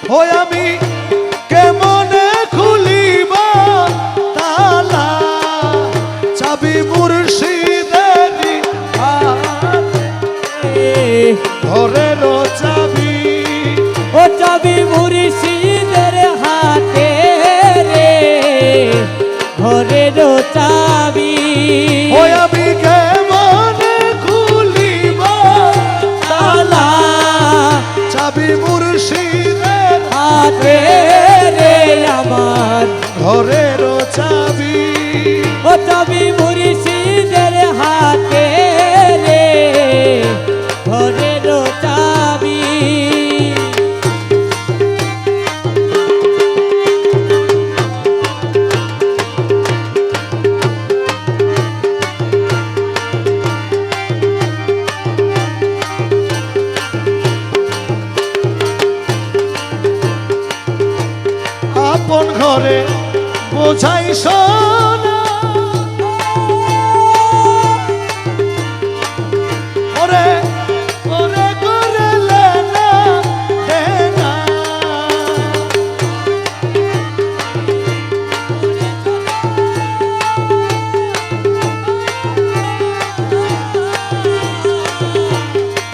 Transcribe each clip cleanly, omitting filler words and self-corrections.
ওই আমি কেমনে খুলিব তালা চাবি মুর্শিদেরই ঘরের চাবি ও চাবি মুর্শিদের হাতে রে ঘরের চাবি ওই আমি কেমনে খুলিব তালা চাবি মুর্শিদের হাতে রে আমার ঘরের চাবি ও চাবি মুর্শিদের হাতে রে ঘরের চাবি আপন ঘরে বোঝাই সোনা ওরে ওরে করে লেনা দেনা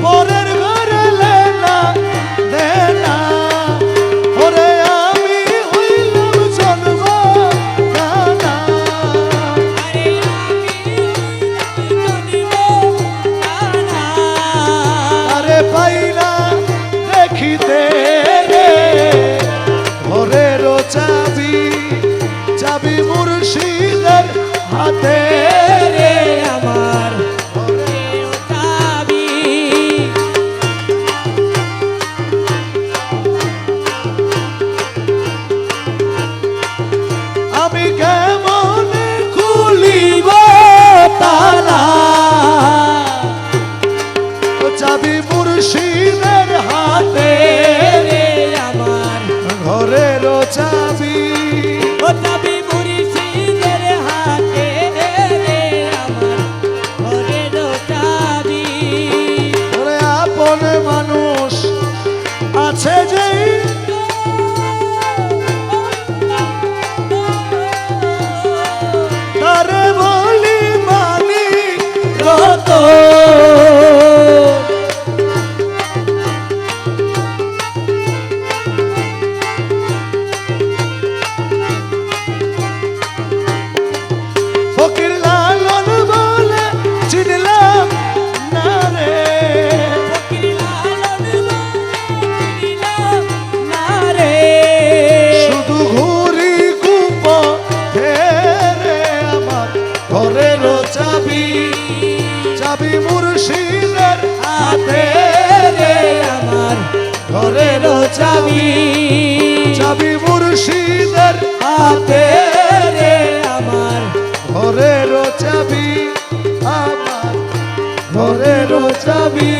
পরের ঘরে লেনা দেনা ওরে আমি হইলাম জন্ম কানা আরে পাইলা দেখিতে রে ঘরের চাবি চাবি মুর্শিদের হাতে রে আমার চাবি আমি কেমন খুলিব তালা চাবি মুর্শিদের হাতে রে আমার ঘরের চাবি ও চাবি মুর্শিদের হাতে রে আমার ঘরের চাবি ওরে আপন মানুষ আছে যে তারে বলি মানি কত ফকির লালন বলে চিনলাম না রে শুধু ঘুরি কুপ রে আমার ঘরের চাবি চাবি মুর্শিদের হাতে রে আমার ঘরের চাবি চাবি মুর্শিদের হাতে রে আমার ঘরের চাবি আমার ঘরের চাবি